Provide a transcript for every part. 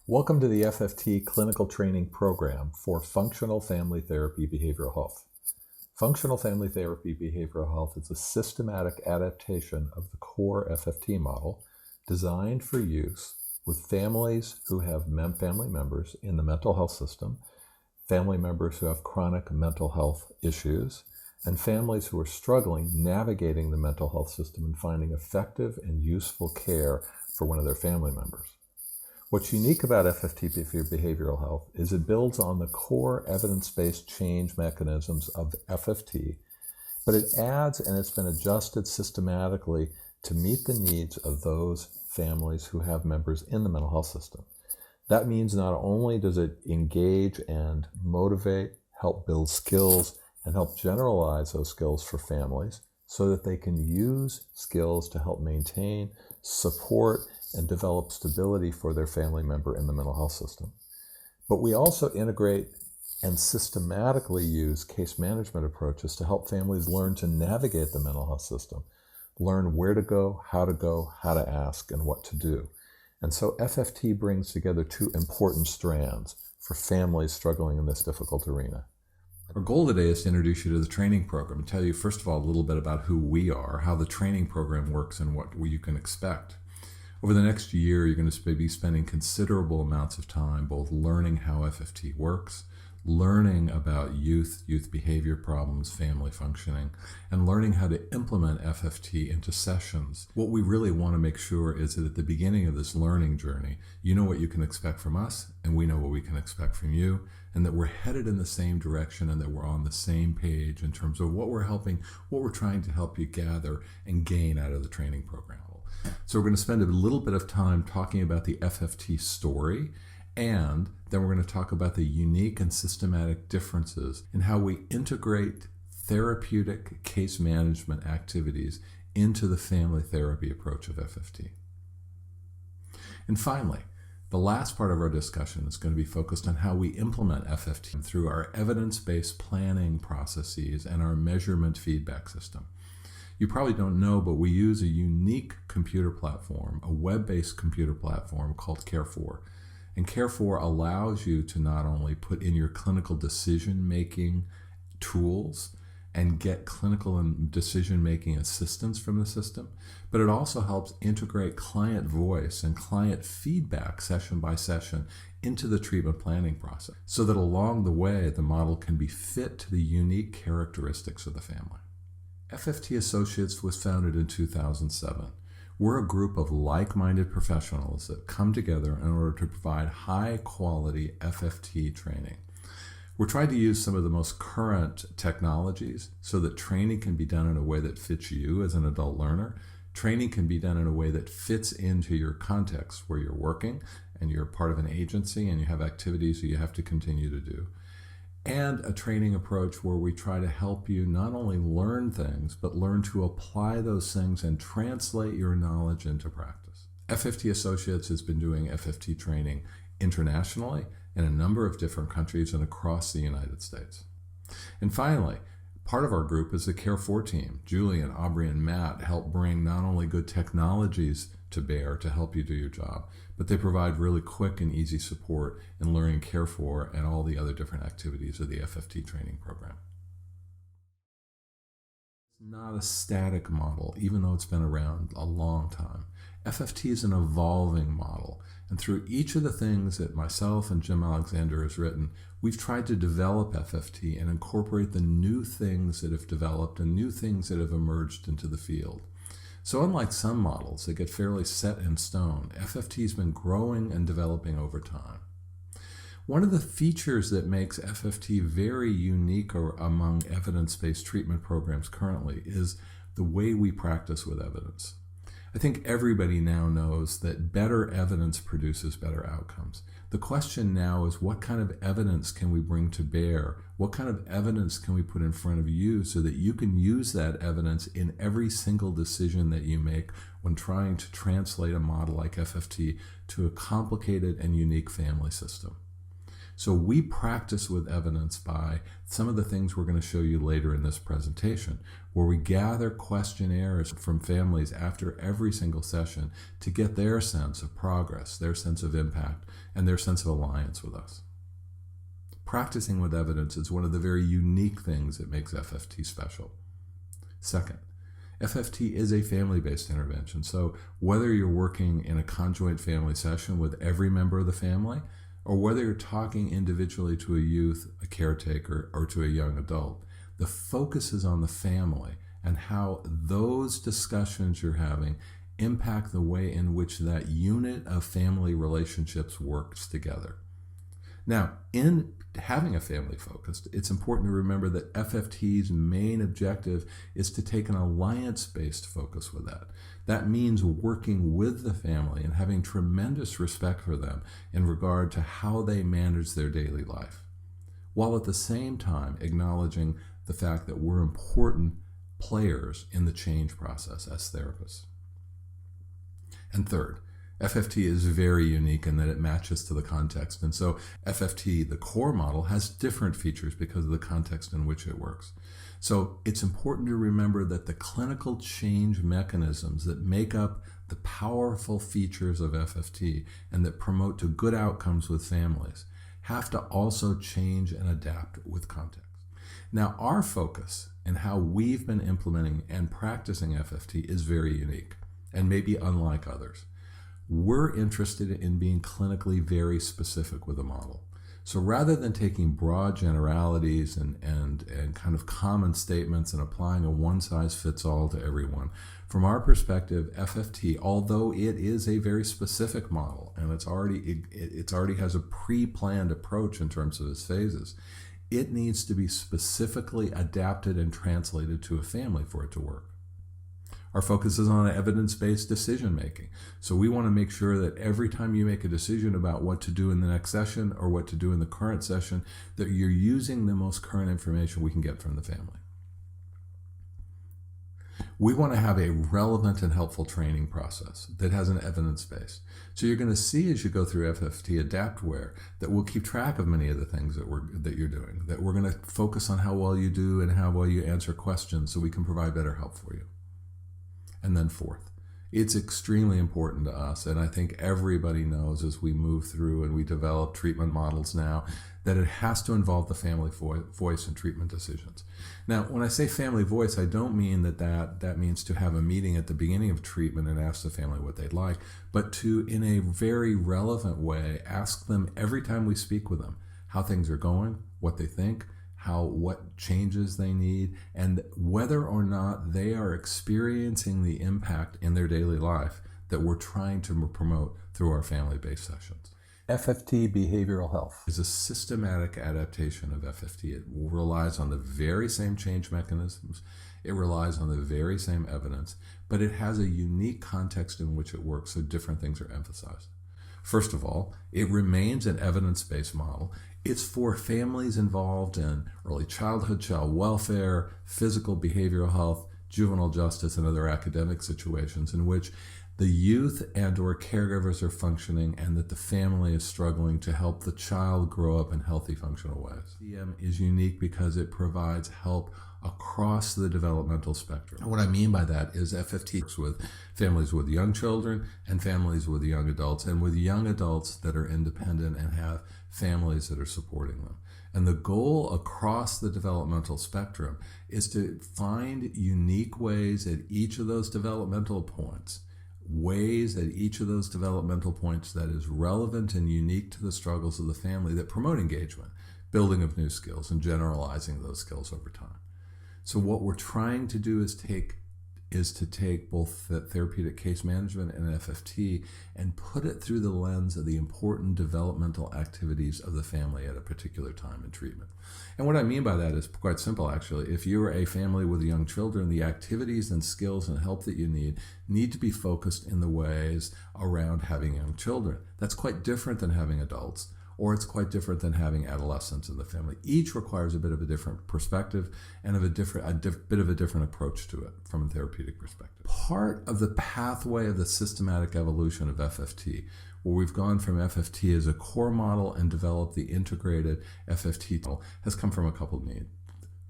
Welcome to the FFT Clinical Training Program for Functional Family Therapy Behavioral Health. Functional Family Therapy Behavioral Health is a systematic adaptation of the core FFT model designed for use with families who have family members in the mental health system, family members who have chronic mental health issues, and families who are struggling navigating the mental health system and finding effective and useful care for one of their family members. What's unique about FFT Behavioral Health is it builds on the core evidence-based change mechanisms of FFT, but it adds, and it's been adjusted systematically to meet the needs of those families who have members in the mental health system. That means not only does it engage and motivate, help build skills, and help generalize those skills for families so that they can use skills to help maintain, support, and develop stability for their family member in the mental health system. But we also integrate and systematically use case management approaches to help families learn to navigate the mental health system, learn where to go, how to ask, and what to do. And so FFT brings together two important strands for families struggling in this difficult arena. Our goal today is to introduce you to the training program and tell you, first of all, a little bit about who we are, how the training program works, and what you can expect. Over the next year, you're going to be spending considerable amounts of time both learning how FFT works, learning about youth behavior problems, family functioning, and learning how to implement FFT into sessions. What we really want to make sure is that at the beginning of this learning journey, you know what you can expect from us, and we know what we can expect from you, and that we're headed in the same direction and that we're on the same page in terms of what we're trying to help you gather and gain out of the training program. So we're going to spend a little bit of time talking about the FFT story, and then we're going to talk about the unique and systematic differences in how we integrate therapeutic case management activities into the family therapy approach of FFT. And finally, the last part of our discussion is going to be focused on how we implement FFT through our evidence-based planning processes and our measurement feedback system. You probably don't know, but we use a unique computer platform, a web-based computer platform called Care4. And Care4 allows you to not only put in your clinical decision-making tools and get clinical and decision-making assistance from the system, but it also helps integrate client voice and client feedback session by session into the treatment planning process so that along the way, the model can be fit to the unique characteristics of the family. FFT Associates was founded in 2007. We're a group of like-minded professionals that come together in order to provide high-quality FFT training. We're trying to use some of the most current technologies so that training can be done in a way that fits you as an adult learner. Training can be done in a way that fits into your context where you're working and you're part of an agency and you have activities that you have to continue to do. And a training approach where we try to help you not only learn things, but learn to apply those things and translate your knowledge into practice. FFT Associates has been doing FFT training internationally in a number of different countries and across the United States. And finally, part of our group is the Care4 team. Julian, Aubrey, and Matt help bring not only good technologies to bear to help you do your job, but they provide really quick and easy support in learning Care4 and all the other different activities of the FFT training program. It's not a static model, even though it's been around a long time. FFT is an evolving model, and through each of the things that myself and Jim Alexander has written, we've tried to develop FFT and incorporate the new things that have developed and new things that have emerged into the field. So unlike some models that get fairly set in stone, FFT has been growing and developing over time. One of the features that makes FFT very unique among evidence-based treatment programs currently is the way we practice with evidence. I think everybody now knows that better evidence produces better outcomes. The question now is, what kind of evidence can we bring to bear? What kind of evidence can we put in front of you so that you can use that evidence in every single decision that you make when trying to translate a model like FFT to a complicated and unique family system? So we practice with evidence by some of the things we're going to show you later in this presentation, where we gather questionnaires from families after every single session to get their sense of progress, their sense of impact, and their sense of alliance with us. Practicing with evidence is one of the very unique things that makes FFT special. Second, FFT is a family-based intervention. So whether you're working in a conjoint family session with every member of the family, or whether you're talking individually to a youth, a caretaker, or to a young adult, the focus is on the family and how those discussions you're having impact the way in which that unit of family relationships works together. Now, in having a family focused, it's important to remember that FFT's main objective is to take an alliance-based focus with that. That means working with the family and having tremendous respect for them in regard to how they manage their daily life, while at the same time acknowledging the fact that we're important players in the change process as therapists. And third, FFT is very unique in that it matches to the context. And so FFT, the core model, has different features because of the context in which it works. So it's important to remember that the clinical change mechanisms that make up the powerful features of FFT and that promote to good outcomes with families have to also change and adapt with context. Now, our focus and how we've been implementing and practicing FFT is very unique and maybe unlike others. We're interested in being clinically very specific with a model. So rather than taking broad generalities and kind of common statements and applying a one-size-fits-all to everyone, from our perspective, FFT, although it is a very specific model and it already has a pre-planned approach in terms of its phases, it needs to be specifically adapted and translated to a family for it to work. Our focus is on evidence-based decision-making. So we want to make sure that every time you make a decision about what to do in the next session or what to do in the current session, that you're using the most current information we can get from the family. We want to have a relevant and helpful training process that has an evidence base. So you're going to see as you go through FFT Adaptware that we'll keep track of many of the things that you're doing, that we're going to focus on how well you do and how well you answer questions so we can provide better help for you. And then fourth, it's extremely important to us, and I think everybody knows as we move through and we develop treatment models now, that it has to involve the family voice in treatment decisions. Now, when I say family voice, I don't mean that means to have a meeting at the beginning of treatment and ask the family what they'd like, but to, in a very relevant way, ask them every time we speak with them how things are going, what they think, what changes they need, and whether or not they are experiencing the impact in their daily life that we're trying to promote through our family-based sessions. FFT-Behavioral Health is a systematic adaptation of FFT. It relies on the very same change mechanisms. It relies on the very same evidence, but it has a unique context in which it works, so different things are emphasized. First of all, it remains an evidence-based model. It's for families involved in early childhood, child welfare, physical behavioral health, juvenile justice, and other academic situations in which the youth and or caregivers are functioning and that the family is struggling to help the child grow up in healthy, functional ways. CM is unique because it provides help across the developmental spectrum. And what I mean by that is FFT works with families with young children and families with young adults, and with young adults that are independent and have families that are supporting them. And the goal across the developmental spectrum is to find unique ways at each of those developmental points, that is relevant and unique to the struggles of the family that promote engagement, building of new skills, and generalizing those skills over time. So what we're trying to do is to take both the therapeutic case management and FFT and put it through the lens of the important developmental activities of the family at a particular time in treatment. And what I mean by that is quite simple, actually. If you're a family with young children, the activities and skills and help that you need to be focused in the ways around having young children. That's quite different than having adults, or it's quite different than having adolescents in the family. Each requires a bit of a different perspective and bit of a different approach to it from a therapeutic perspective. Part of the pathway of the systematic evolution of FFT, where we've gone from FFT as a core model and developed the integrated FFT model, has come from a couple of needs.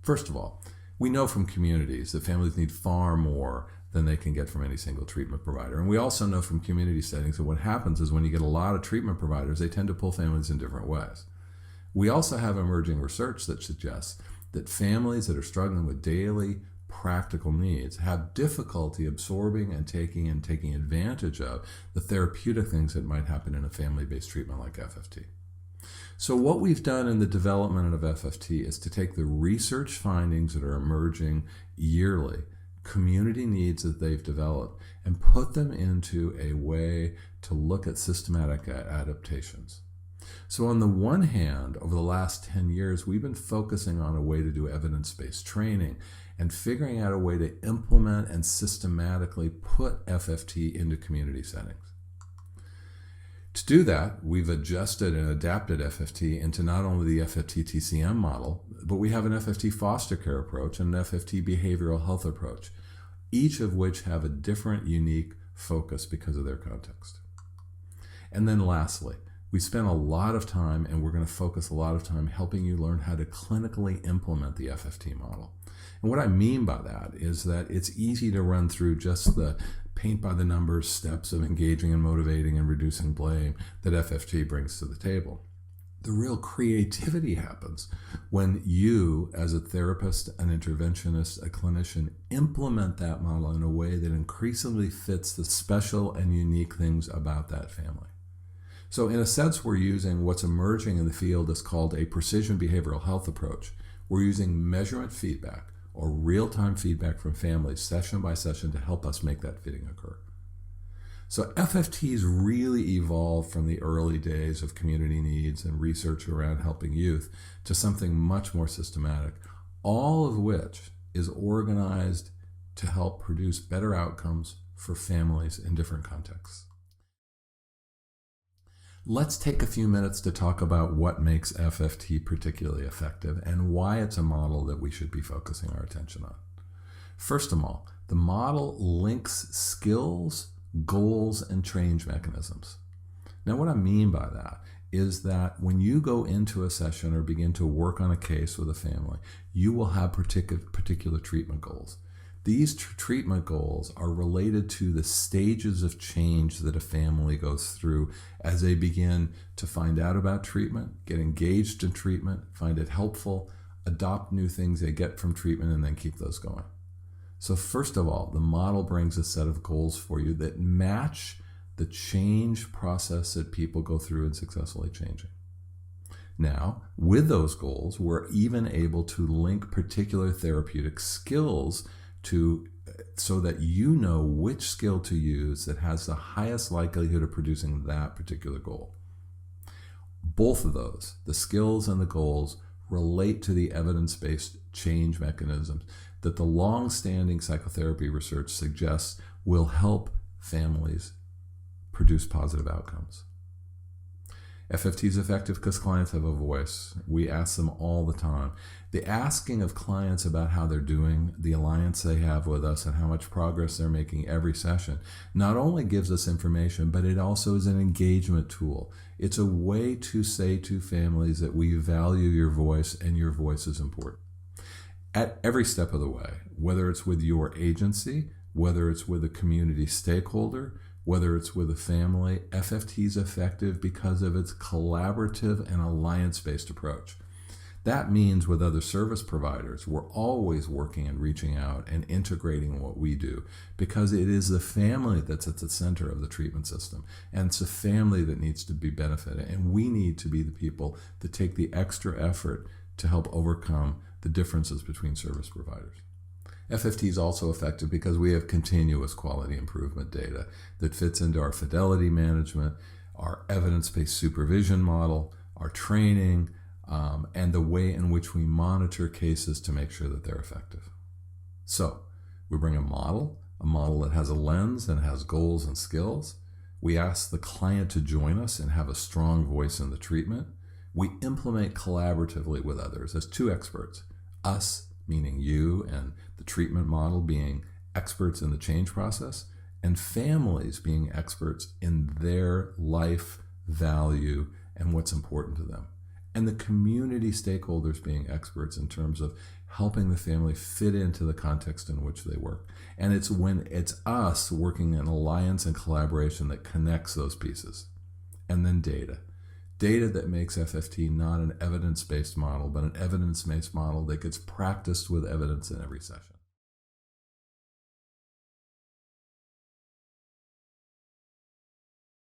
First of all, we know from communities that families need far more than they can get from any single treatment provider. And we also know from community settings that what happens is when you get a lot of treatment providers, they tend to pull families in different ways. We also have emerging research that suggests that families that are struggling with daily practical needs have difficulty absorbing and taking advantage of the therapeutic things that might happen in a family-based treatment like FFT. So what we've done in the development of FFT is to take the research findings that are emerging yearly, community needs that they've developed, and put them into a way to look at systematic adaptations. So on the one hand, over the last 10 years, we've been focusing on a way to do evidence-based training and figuring out a way to implement and systematically put FFT into community settings. To do that, we've adjusted and adapted FFT into not only the FFT-TCM model, but we have an FFT foster care approach and an FFT behavioral health approach, each of which have a different, unique focus because of their context. And then lastly, we spent a lot of time, and we're going to focus a lot of time helping you learn how to clinically implement the FFT model. And what I mean by that is that it's easy to run through just the paint by the numbers steps of engaging and motivating and reducing blame that FFT brings to the table. The real creativity happens when you, as a therapist, an interventionist, a clinician, implement that model in a way that increasingly fits the special and unique things about that family. So in a sense, we're using what's emerging in the field is called a precision behavioral health approach. We're using measurement feedback or real-time feedback from families session by session to help us make that fitting occur. So FFT's really evolved from the early days of community needs and research around helping youth to something much more systematic, all of which is organized to help produce better outcomes for families in different contexts. Let's take a few minutes to talk about what makes FFT particularly effective and why it's a model that we should be focusing our attention on. First of all, the model links skills, goals, and change mechanisms. Now, what I mean by that is that when you go into a session or begin to work on a case with a family, you will have particular treatment goals. These treatment goals are related to the stages of change that a family goes through as they begin to find out about treatment, get engaged in treatment, find it helpful, adopt new things they get from treatment, and then keep those going. So first of all, the model brings a set of goals for you that match the change process that people go through in successfully changing. Now, with those goals, we're even able to link particular therapeutic skills so that you know which skill to use that has the highest likelihood of producing that particular goal. Both of those, the skills and the goals, relate to the evidence-based change mechanisms that the long-standing psychotherapy research suggests will help families produce positive outcomes. FFT is effective because clients have a voice. We ask them all the time. The asking of clients about how they're doing, the alliance they have with us, and how much progress they're making every session not only gives us information, but it also is an engagement tool. It's a way to say to families that we value your voice and your voice is important. At every step of the way, whether it's with your agency, whether it's with a community stakeholder, whether it's with a family, FFT is effective because of its collaborative and alliance-based approach. That means with other service providers, we're always working and reaching out and integrating what we do because it is the family that's at the center of the treatment system. And it's a family that needs to be benefited. And we need to be the people that take the extra effort to help overcome the differences between service providers. FFT is also effective because we have continuous quality improvement data that fits into our fidelity management, our evidence-based supervision model, our training, and the way in which we monitor cases to make sure that they're effective. So we bring a model that has a lens and has goals and skills. We ask the client to join us and have a strong voice in the treatment. We implement collaboratively with others as two experts, us meaning you and the treatment model being experts in the change process, and families being experts in their life value and what's important to them. And the community stakeholders being experts in terms of helping the family fit into the context in which they work. And it's when it's us working in alliance and collaboration that connects those pieces. And then data. Data that makes FFT not an evidence-based model, but an evidence-based model that gets practiced with evidence in every session.